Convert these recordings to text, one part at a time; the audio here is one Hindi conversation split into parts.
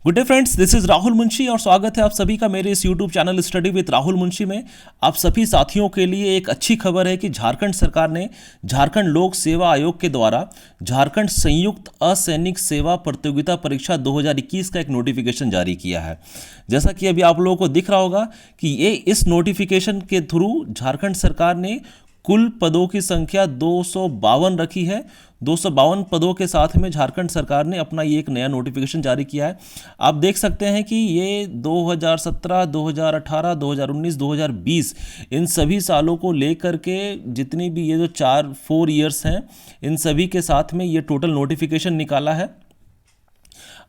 Good day friends, this is Rahul Munshi और स्वागत है आप सभी का मेरे इस YouTube channel study with Rahul Munshi में। आप सभी साथियों के लिए एक अच्छी खबर है कि झारखंड सरकार ने झारखंड लोक सेवा आयोग के द्वारा झारखंड संयुक्त असैनिक सेवा प्रतियोगिता परीक्षा 2021 का एक नोटिफिकेशन जारी किया है। जैसा कि अभी आप लोगों को दिख रहा होगा कि ये इस नोटिफिकेशन के थ्रू झारखंड सरकार ने कुल पदों की संख्या 252 रखी है। 252 पदों के साथ में झारखंड सरकार ने अपना ये एक नया नोटिफिकेशन जारी किया है। आप देख सकते हैं कि ये 2017, 2018, 2019, 2020 इन सभी सालों को लेकर के जितनी भी ये जो 4 ईयर्स हैं, इन सभी के साथ में ये टोटल नोटिफिकेशन निकाला है।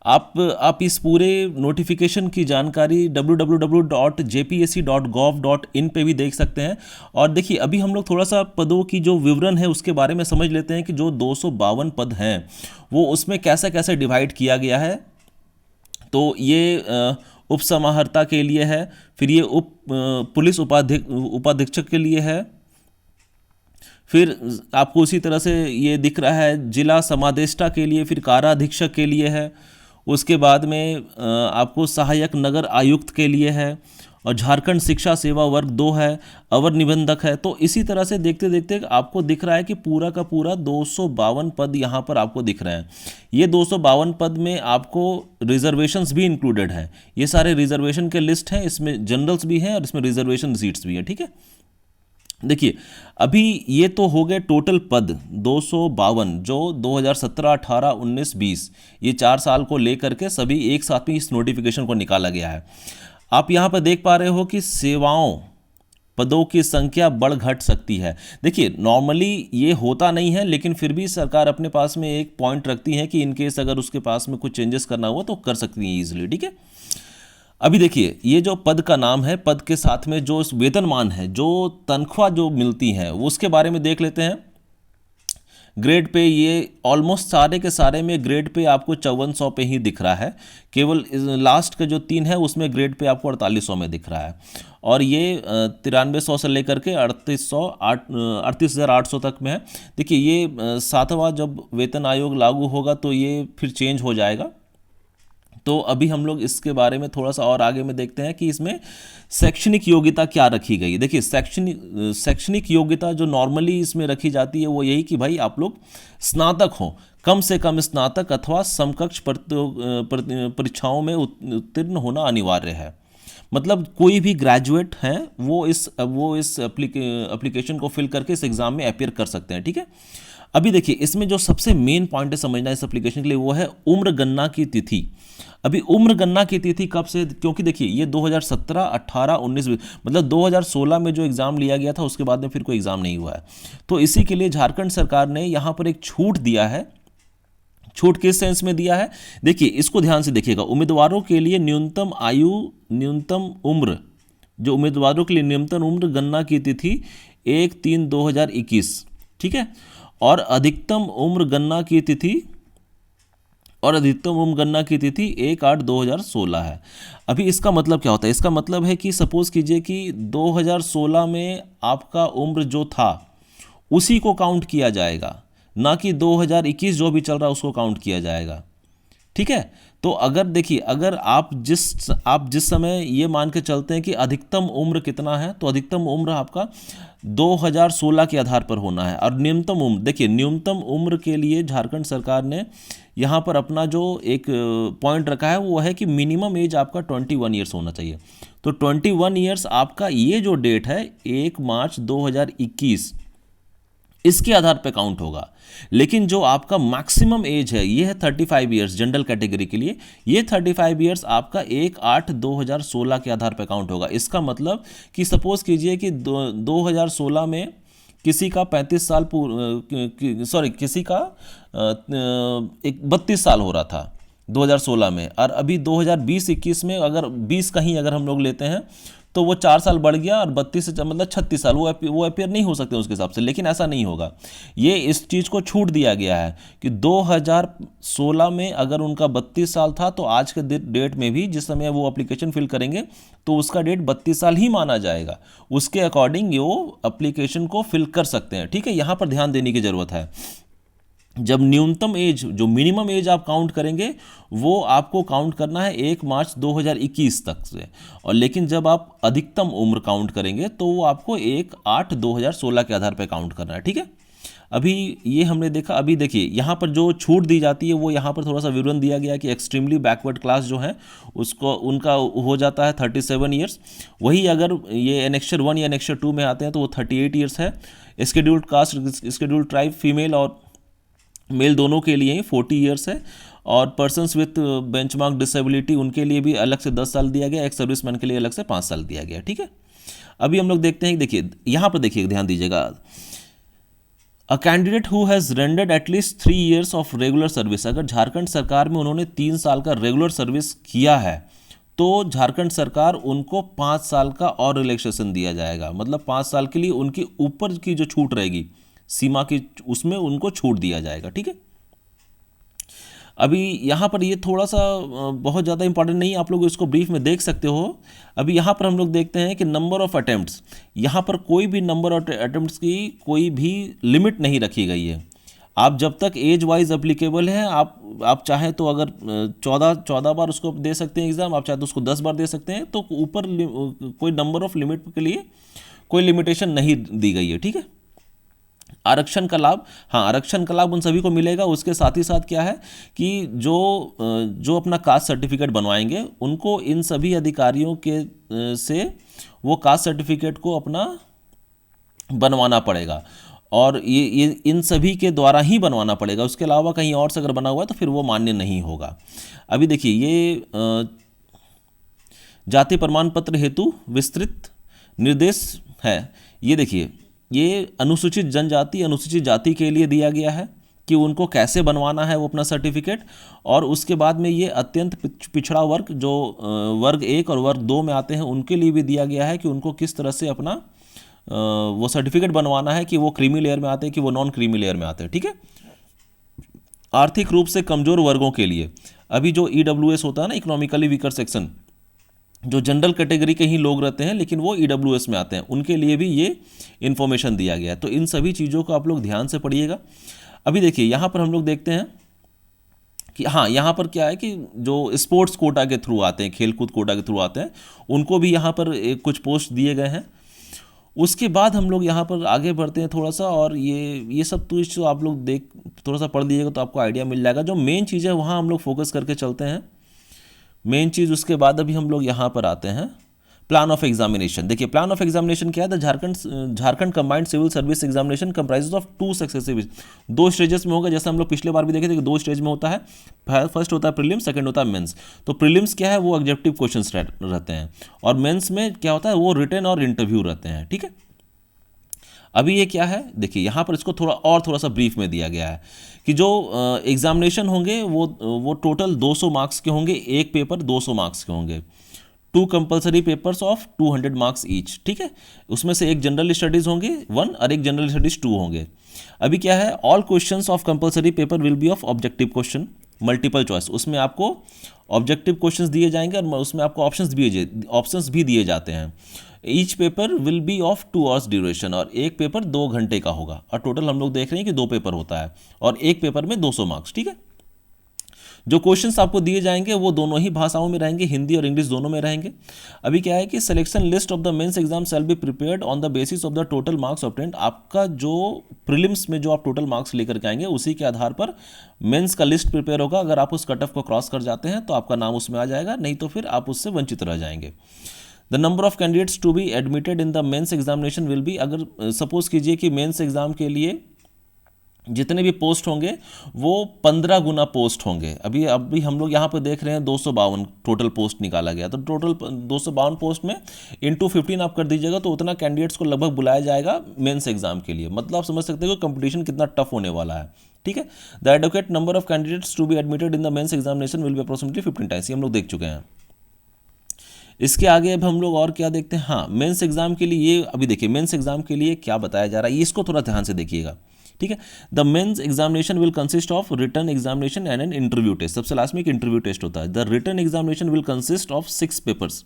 आप इस पूरे नोटिफिकेशन की जानकारी www.jpsc.gov.in पे भी देख सकते हैं। और देखिए, अभी हम लोग थोड़ा सा पदों की जो विवरण है उसके बारे में समझ लेते हैं कि जो 252 पद हैं वो उसमें कैसे कैसे डिवाइड किया गया है। तो ये उप समाहर्ता के लिए है, फिर ये पुलिस उपाधीक्षक के लिए है, फिर आपको उसी तरह से ये दिख रहा है जिला समादेष्टा के लिए, फिर काराधीक्षक के लिए है, उसके बाद में आपको सहायक नगर आयुक्त के लिए है, और झारखंड शिक्षा सेवा वर्ग 2 है, अवर निबंधक है। तो इसी तरह से देखते देखते आपको दिख रहा है कि पूरा का पूरा 252 पद यहाँ पर आपको दिख रहे हैं। ये 252 पद में आपको रिजर्वेशंस भी इंक्लूडेड हैं। ये सारे रिजर्वेशन के लिस्ट हैं, इसमें जनरल्स भी हैं और इसमें रिजर्वेशन सीट्स भी हैं। ठीक है, देखिए अभी ये तो हो गए टोटल पद 252 जो 2017, 18, 19, 20 ये 4 साल को लेकर के सभी एक साथ में इस नोटिफिकेशन को निकाला गया है। आप यहाँ पर देख पा रहे हो कि सेवाओं पदों की संख्या बढ़ घट सकती है। देखिए नॉर्मली ये होता नहीं है, लेकिन फिर भी सरकार अपने पास में एक पॉइंट रखती है कि इनकेस अगर उसके पास में कुछ चेंजेस करना हुआ तो कर सकती है ईजिली। ठीक है, अभी देखिए ये जो पद का नाम है, पद के साथ में जो वेतनमान है, जो तनख्वाह जो मिलती है वो उसके बारे में देख लेते हैं। ग्रेड पे ये ऑलमोस्ट सारे के सारे में ग्रेड पे आपको 5400 पे ही दिख रहा है। केवल लास्ट का जो 3 है उसमें ग्रेड पे आपको 4800 में दिख रहा है। और ये 9300 से लेकर के 38,800 तक में है। देखिए ये 7वां जब वेतन आयोग लागू होगा तो ये फिर चेंज हो जाएगा। तो अभी हम लोग इसके बारे में थोड़ा सा और आगे में देखते हैं कि इसमें शैक्षणिक योग्यता क्या रखी गई। देखिए शैक्षणिक योग्यता जो नॉर्मली इसमें रखी जाती है वो यही कि भाई आप लोग स्नातक हो, कम से कम स्नातक अथवा समकक्ष परीक्षाओं में उत्तीर्ण होना अनिवार्य है। मतलब कोई भी ग्रेजुएट हैं वो इस एप्लीकेशन को फिल करके इस एग्ज़ाम में अपीयर कर सकते हैं। ठीक है, अभी देखिए इसमें जो सबसे मेन पॉइंट है समझना इस एप्लीकेशन के लिए वो है उम्र गणना की तिथि। अभी उम्र गणना की तिथि कब से, क्योंकि देखिए ये 2017, 18, 19 मतलब 2016 में जो एग्ज़ाम लिया गया था उसके बाद में फिर कोई एग्ज़ाम नहीं हुआ है। तो इसी के लिए झारखंड सरकार ने यहाँ पर एक छूट दिया है। छूट किस सेंस में दिया है, देखिए इसको ध्यान से देखिएगा। उम्मीदवारों के लिए न्यूनतम उम्र जो उम्मीदवारों के लिए न्यूनतम उम्र गणना की तिथि 1/3/2021, ठीक है, और अधिकतम उम्र गणना की तिथि 1/8/2016 है। अभी इसका मतलब क्या होता है, इसका मतलब है कि सपोज कीजिए कि 2016 में आपका उम्र जो था उसी को काउंट किया जाएगा, ना कि 2021 जो भी चल रहा है उसको काउंट किया जाएगा। ठीक है, तो अगर देखिए अगर आप जिस समय ये मान के चलते हैं कि अधिकतम उम्र कितना है, तो अधिकतम उम्र आपका 2016 के आधार पर होना है। और न्यूनतम उम्र, देखिए न्यूनतम उम्र के लिए झारखंड सरकार ने यहाँ पर अपना जो एक पॉइंट रखा है वो है कि मिनिमम एज आपका 21 ईयर्स होना चाहिए। तो 21 ईयर्स आपका ये जो डेट है 1 मार्च 2021 इसके आधार पे काउंट होगा। लेकिन जो आपका मैक्सिमम एज है ये है 35 ईयर्स जनरल कैटेगरी के लिए। ये 35 ईयर्स आपका 1/8/2016 के आधार पे काउंट होगा। इसका मतलब कि सपोज कीजिए कि 2016 में किसी का 35 साल किसी का 32 साल हो रहा था 2016 में, और अभी 2020-21 में अगर 20 कहीं अगर हम लोग लेते हैं तो वो 4 साल बढ़ गया और 32 से मतलब 36 साल वो अपीयर नहीं हो सकते उसके हिसाब से। लेकिन ऐसा नहीं होगा, ये इस चीज़ को छूट दिया गया है कि 2016 में अगर उनका 32 साल था तो आज के डेट में भी जिस समय वो एप्लीकेशन फिल करेंगे तो उसका डेट 32 साल ही माना जाएगा। उसके अकॉर्डिंग वो एप्लीकेशन को फिल कर सकते हैं। ठीक है, यहाँ पर ध्यान देने की ज़रूरत है। जब न्यूनतम एज, जो मिनिमम एज आप काउंट करेंगे, वो आपको काउंट करना है 1 मार्च 2021 तक से, और लेकिन जब आप अधिकतम उम्र काउंट करेंगे तो वो आपको 1/8/2016 के आधार पर काउंट करना है। ठीक है, अभी ये हमने देखा। अभी देखिए यहाँ पर जो छूट दी जाती है वो यहाँ पर थोड़ा सा विवरण दिया गया है कि एक्सट्रीमली बैकवर्ड क्लास जो है उसको, उनका हो जाता है 37 ईयर्स। वही अगर ये एनेक्चर 1 या एनेक्चर 2 में आते हैं तो वो 38 ईयर्स है। Scheduled cast, scheduled tribe, female और मेल दोनों के लिए ही 40 ईयर्स है। और पर्सन्स विथ बेंचमार्क डिसेबिलिटी उनके लिए भी अलग से 10 साल दिया गया, एक सर्विसमैन के लिए अलग से 5 साल दिया गया। ठीक है, अभी हम लोग देखते हैं, देखिए यहाँ पर देखिए, ध्यान दीजिएगा, a candidate who has rendered at least 3 years of regular service, अगर झारखंड सरकार में उन्होंने 3 साल का रेगुलर सर्विस किया है तो झारखंड सरकार उनको 5 साल का और रिलैक्सेशन दिया जाएगा। मतलब 5 साल के लिए उनकी ऊपर की जो छूट रहेगी सीमा की, उसमें उनको छूट दिया जाएगा। ठीक है, अभी यहाँ पर ये थोड़ा सा बहुत ज़्यादा इंपॉर्टेंट नहीं है, आप लोग इसको ब्रीफ में देख सकते हो। अभी यहाँ पर हम लोग देखते हैं कि नंबर ऑफ़ अटैम्प्ट्स, यहाँ पर कोई भी नंबर ऑफ अटैम्प्ट्स की कोई भी लिमिट नहीं रखी गई है। आप जब तक एज वाइज अप्लीकेबल है, आप चाहे तो अगर 14 बार उसको दे सकते हैं एग्ज़ाम, आप चाहे तो उसको 10 बार दे सकते हैं, तो ऊपर कोई नंबर ऑफ लिमिट के लिए कोई लिमिटेशन नहीं दी गई है। ठीक है, आरक्षण का लाभ, हाँ आरक्षण का लाभ उन सभी को मिलेगा। उसके साथ ही साथ क्या है कि जो अपना कास्ट सर्टिफिकेट बनवाएंगे उनको इन सभी अधिकारियों के से वो कास्ट सर्टिफिकेट को अपना बनवाना पड़ेगा, और ये इन सभी के द्वारा ही बनवाना पड़ेगा। उसके अलावा कहीं और से अगर बना हुआ है तो फिर वो मान्य नहीं होगा। अभी देखिए ये जाति प्रमाण पत्र हेतु विस्तृत निर्देश है। ये देखिए, ये अनुसूचित जनजाति, अनुसूचित जाति के लिए दिया गया है कि उनको कैसे बनवाना है वो अपना सर्टिफिकेट। और उसके बाद में ये अत्यंत पिछड़ा वर्ग, जो वर्ग 1 और वर्ग 2 में आते हैं, उनके लिए भी दिया गया है कि उनको किस तरह से अपना वो सर्टिफिकेट बनवाना है, कि वो क्रीमी लेयर में आते हैं कि वो नॉन क्रीमी लेयर में आते हैं। ठीक है, आर्थिक रूप से कमज़ोर वर्गों के लिए, अभी जो EWS होता है ना, इकोनॉमिकली वीकर सेक्शन, जो जनरल कैटेगरी के ही लोग रहते हैं लेकिन वो EWS में आते हैं, उनके लिए भी ये इन्फॉर्मेशन दिया गया है। तो इन सभी चीज़ों को आप लोग ध्यान से पढ़िएगा। अभी देखिए यहाँ पर हम लोग देखते हैं कि हाँ, यहाँ पर क्या है कि जो स्पोर्ट्स कोटा के थ्रू आते हैं, खेलकूद कोटा के थ्रू आते हैं, उनको भी यहाँ पर कुछ पोस्ट दिए गए हैं। उसके बाद हम लोग यहाँ पर आगे बढ़ते हैं थोड़ा सा, और ये सब तो आप लोग थोड़ा सा पढ़ लीजिएगा तो आपको आइडिया मिल जाएगा। जो मेन चीज़ है वहाँ हम लोग फोकस करके चलते हैं, मेन चीज़। उसके बाद अभी हम लोग यहाँ पर आते हैं प्लान ऑफ एग्जामिनेशन। देखिए प्लान ऑफ एग्जामिनेशन क्या है, Jharkhand combined civil service examination comprises of 2 successive, 2 stages में होगा। जैसे हम लोग पिछले बार भी देखे थे कि 2 स्टेज में होता है। फर्स्ट होता है प्रीलिम्स, सेकंड होता है मेंस। तो प्रीलिम्स क्या है, वो ऑब्जेक्टिव क्वेश्चंस रहते हैं, और मेंस में क्या होता है, वो रिटन और इंटरव्यू रहते हैं। ठीक है, अभी ये क्या है, देखिए यहाँ पर इसको थोड़ा सा ब्रीफ में दिया गया है कि जो एग्जामिनेशन होंगे वो टोटल 200 मार्क्स के होंगे, एक पेपर 200 मार्क्स के होंगे। 2 compulsory papers of 200 marks each. ठीक है, उसमें से एक जनरल स्टडीज़ होंगे 1 और एक जनरल स्टडीज़ 2 होंगे। अभी क्या है, all questions of compulsory paper will be of objective question, multiple choice. उसमें आपको ऑब्जेक्टिव क्वेश्चंस दिए जाएंगे और उसमें आपको ऑप्शंस भी दिए जाते हैं। Each paper will be of 2 hours duration, और एक पेपर 2 घंटे का होगा। और टोटल हम लोग देख रहे हैं कि 2 पेपर होता है, और एक पेपर में 200 मार्क्स। ठीक है, जो क्वेश्चंस आपको दिए जाएंगे वो दोनों ही भाषाओं में रहेंगे, हिंदी और इंग्लिश दोनों में रहेंगे। अभी क्या है कि selection list of the mains exam shall be prepared on the basis of the total marks obtained. आपका जो प्रीलिम्स में जो आप टोटल मार्क्स लेकर के आएंगे उसी के आधार पर मेंस का लिस्ट प्रिपेयर होगा। अगर आप उस कट ऑफ को क्रॉस कर जाते हैं तो आपका नाम उसमें आ जाएगा, नहीं तो फिर आप उससे वंचित रह जाएंगे। The number of candidates to be admitted in the mains examination will be, अगर सपोज कीजिए कि मेंस एग्जाम के लिए जितने भी पोस्ट होंगे वो 15 गुना पोस्ट होंगे। अभी हम लोग यहाँ पर देख रहे हैं 252 टोटल पोस्ट निकाला गया, तो टोटल 252 पोस्ट में इंटू 15 आप कर दीजिएगा तो उतना कैंडिडेट्स को लगभग बुलाया जाएगा मेंस एग्जाम के लिए। मतलब आप समझ सकते हो कि कंपटीशन कितना टफ होने वाला है। ठीक है, the advocate number of candidates to be admitted in the mains examination will be approximately 15 times. ये हम लोग देख चुके हैं। इसके आगे अब हम लोग और क्या देखते हैं, हाँ मेंस एग्जाम के लिए ये अभी देखिए मेंस एग्जाम के लिए क्या बताया जा रहा है, इसको थोड़ा ध्यान से देखिएगा। ठीक है, the mains examination will consist of written examination and an interview test. सबसे लास्ट में एक इंटरव्यू टेस्ट होता है। The written examination will consist of 6 papers,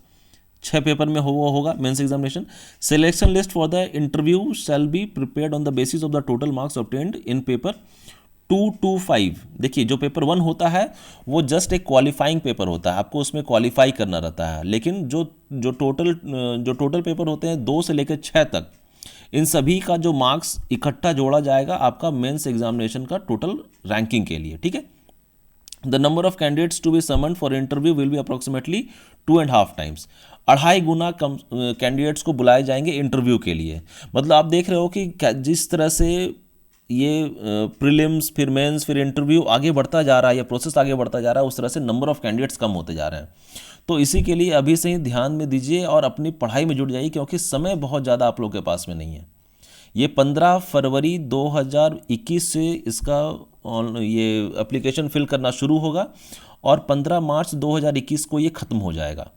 6 paper में होगा mains examination. Selection list for the interview shall be prepared on the basis of the total marks obtained in paper 225। देखिए जो पेपर 1 होता है वो जस्ट एक क्वालिफाइंग पेपर होता है, आपको उसमें क्वालिफाई करना रहता है। लेकिन जो टोटल पेपर होते हैं 2 से लेकर 6 तक, इन सभी का जो मार्क्स इकट्ठा जोड़ा जाएगा आपका मेंस एग्जामिनेशन का टोटल रैंकिंग के लिए, ठीक है। The number of candidates to be summon for interview will be approximately 2.5 times. 2.5 गुना कम कैंडिडेट्स को बुलाए जाएंगे इंटरव्यू के लिए। मतलब आप देख रहे हो कि जिस तरह से ये प्रीलिम्स फिर मेंस फिर इंटरव्यू आगे बढ़ता जा रहा है या प्रोसेस आगे बढ़ता जा रहा है, उस तरह से नंबर ऑफ कैंडिडेट्स कम होते जा रहे हैं। तो इसी के लिए अभी से ही ध्यान में दीजिए और अपनी पढ़ाई में जुट जाइए, क्योंकि समय बहुत ज़्यादा आप लोगों के पास में नहीं है। ये 15 फरवरी 2021 से इसका ये एप्लीकेशन फिल करना शुरू होगा और 15 मार्च 2021 को ये ख़त्म हो जाएगा।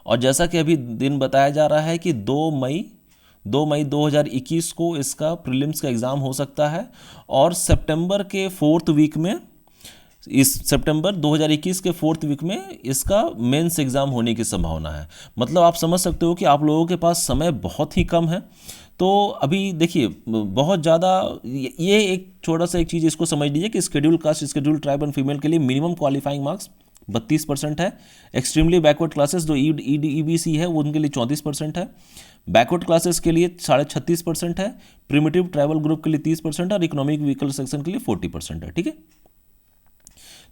और जैसा कि अभी दिन बताया जा रहा है कि 2 मई 2021 को इसका प्रीलिम्स का एग्ज़ाम हो सकता है और सितंबर के 4th वीक में, इस सितंबर 2021 के 4th वीक में इसका मेंस एग्ज़ाम होने की संभावना है। मतलब आप समझ सकते हो कि आप लोगों के पास समय बहुत ही कम है। तो अभी देखिए बहुत ज़्यादा ये एक छोटा सा एक चीज़ इसको समझ लीजिए कि schedule caste, schedule tribe and female के लिए मिनिमम क्वालिफाइंग मार्क्स 32% है। एक्सट्रीमली बैकवर्ड क्लासेस जो EBC है वो उनके लिए 34% है। बैकवर्ड क्लासेस के लिए 36.5% है। प्रिमिटिव ट्राइबल ग्रुप के लिए 30% और इकोनॉमिक व्हीकल सेक्शन के लिए 40% है, ठीक है।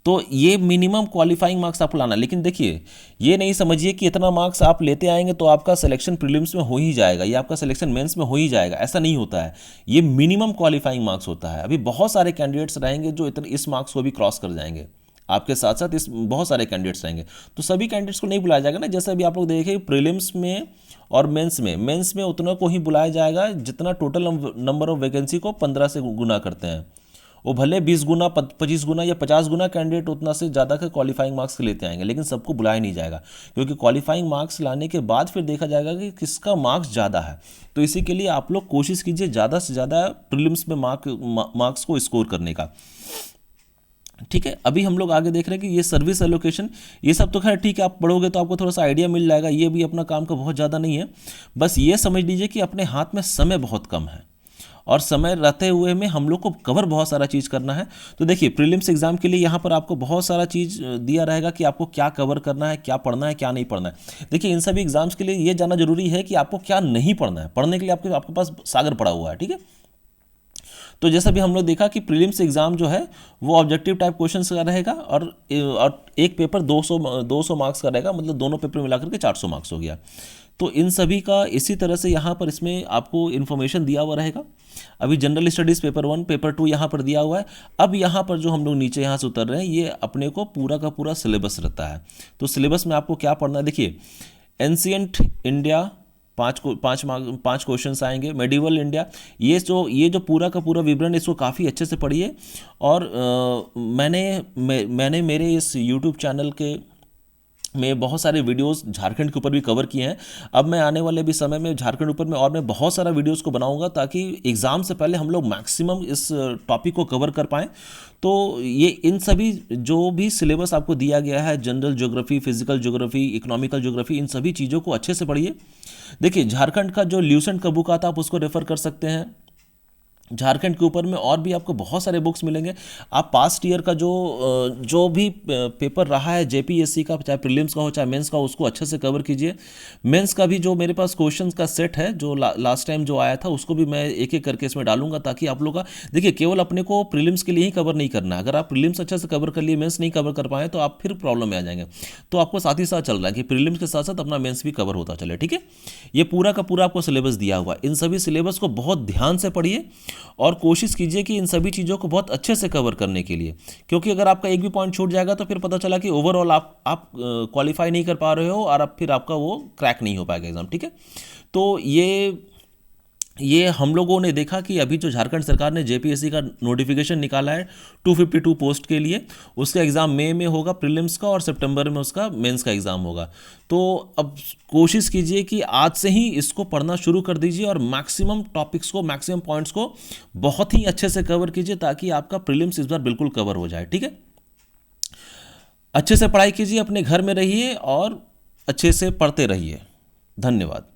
तो ये मिनिमम क्वालिफाइंग मार्क्स आपको लाना। लेकिन देखिए ये नहीं समझिए कि इतना मार्क्स आप लेते आएंगे तो आपका सिलेक्शन प्रीलिम्स में हो ही जाएगा या आपका सिलेक्शन मेंस में हो ही जाएगा, ऐसा नहीं होता है। ये मिनिमम क्वालिफाइंग मार्क्स होता है। अभी बहुत सारे कैंडिडेट्स रहेंगे जो इस मार्क्स को भी क्रॉस कर जाएंगे, आपके साथ साथ इस बहुत सारे कैंडिडेट्स रहेंगे। तो सभी कैंडिडेट्स को नहीं बुलाया जाएगा ना, जैसे अभी आप लोग देखें प्रीलिम्स में और मेंस में उतना को ही बुलाया जाएगा जितना टोटल नंबर ऑफ वैकेंसी को 15 से गुना करते हैं। वो भले 20 गुना 25 गुना या 50 गुना कैंडिडेट उतना से ज़्यादा के क्वालिफाइंग मार्क्स लेते आएंगे, लेकिन सबको बुलाया नहीं जाएगा, क्योंकि क्वालिफाइंग मार्क्स लाने के बाद फिर देखा जाएगा कि किसका मार्क्स ज़्यादा है। तो इसी के लिए आप लोग कोशिश कीजिए ज़्यादा से ज़्यादा प्रीलिम्स में मार्क्स को स्कोर करने का, ठीक है। अभी हम लोग आगे देख रहे हैं कि ये सर्विस एलोकेशन, ये सब तो खैर ठीक है, आप पढ़ोगे तो आपको थोड़ा सा आइडिया मिल जाएगा, ये भी अपना काम का बहुत ज़्यादा नहीं है। बस ये समझ लीजिए कि अपने हाथ में समय बहुत कम है और समय रहते हुए में हम लोग को कवर बहुत सारा चीज़ करना है। तो देखिए प्रीलिम्स एग्जाम के लिए यहाँ पर आपको बहुत सारा चीज़ दिया रहेगा कि आपको क्या कवर करना है, क्या पढ़ना है, क्या नहीं पढ़ना है। देखिए इन सभी एग्जाम्स के लिए ये जानना जरूरी है कि आपको क्या नहीं पढ़ना है। पढ़ने के लिए आपके पास सागर पड़ा हुआ है, ठीक है। तो जैसा भी हम लोग देखा कि प्रीलिम्स एग्जाम जो है वो ऑब्जेक्टिव टाइप क्वेश्चंस का रहेगा और एक पेपर 200 मार्क्स का रहेगा, मतलब दोनों पेपर मिलाकर के 400 मार्क्स हो गया। तो इन सभी का इसी तरह से यहाँ पर इसमें आपको इन्फॉर्मेशन दिया हुआ रहेगा। अभी जनरल स्टडीज़ पेपर 1 पेपर 2 यहाँ पर दिया हुआ है। अब यहाँ पर जो हम लोग नीचे यहाँ से उतर रहे हैं ये अपने को पूरा का पूरा सिलेबस रहता है। तो सिलेबस में आपको क्या पढ़ना है, देखिए एंशिएंट इंडिया 5 क्वेश्चंस आएंगे। मेडिवल इंडिया, ये जो पूरा का पूरा विवरण इसको काफ़ी अच्छे से पढ़िए। और मैंने मेरे इस यूट्यूब चैनल के में बहुत सारे वीडियोस झारखंड के ऊपर भी कवर किए हैं। अब मैं आने वाले भी समय में झारखंड ऊपर में और मैं बहुत सारा वीडियोस को बनाऊंगा ताकि एग्ज़ाम से पहले हम लोग मैक्सिमम इस टॉपिक को कवर कर पाएँ। तो ये इन सभी जो भी सिलेबस आपको दिया गया है, general geography, physical geography, economical geography, इन सभी चीज़ों को अच्छे से पढ़िए। देखिए झारखंड का जो ल्यूसेंट का बुक आता है आप उसको रेफ़र कर सकते हैं। झारखंड के ऊपर में और भी आपको बहुत सारे बुक्स मिलेंगे। आप पास्ट ईयर का जो भी पेपर रहा है जेपीएससी का, चाहे प्रीलिम्स का हो चाहे मेंस का, उसको अच्छे से कवर कीजिए। मेंस का भी जो मेरे पास क्वेश्चंस का सेट है जो लास्ट टाइम जो आया था उसको भी मैं एक एक करके इसमें डालूंगा, ताकि आप लोग का देखिए केवल अपने को प्रीलिम्स के लिए ही कवर नहीं करना है। अगर आप प्रीलिम्स अच्छे से कवर कर लिए, मेंस नहीं कवर कर पाए तो आप फिर प्रॉब्लम में आ जाएंगे। तो आपको साथ ही साथ चल रहा है कि प्रीलिम्स के साथ साथ अपना मेंस भी कवर होता चले, ठीक है। ये पूरा का पूरा आपको सिलेबस दिया हुआ है। इन सभी सिलेबस को बहुत ध्यान से पढ़िए और कोशिश कीजिए कि इन सभी चीज़ों को बहुत अच्छे से कवर करने के लिए, क्योंकि अगर आपका एक भी पॉइंट छूट जाएगा तो फिर पता चला कि ओवरऑल आप क्वालिफाई नहीं कर पा रहे हो और अब फिर आपका वो क्रैक नहीं हो पाएगा एग्जाम, ठीक है। तो ये हम लोगों ने देखा कि अभी जो झारखंड सरकार ने जेपीएससी का नोटिफिकेशन निकाला है 252 पोस्ट के लिए, उसका एग्ज़ाम मई में होगा प्रीलिम्स का और सितंबर में उसका मेंस का एग्ज़ाम होगा। तो अब कोशिश कीजिए कि आज से ही इसको पढ़ना शुरू कर दीजिए और मैक्सिमम टॉपिक्स को, मैक्सिमम पॉइंट्स को बहुत ही अच्छे से कवर कीजिए ताकि आपका प्रीलिम्स इस बार बिल्कुल कवर हो जाए, ठीक है। अच्छे से पढ़ाई कीजिए, अपने घर में रहिए और अच्छे से पढ़ते रहिए। धन्यवाद।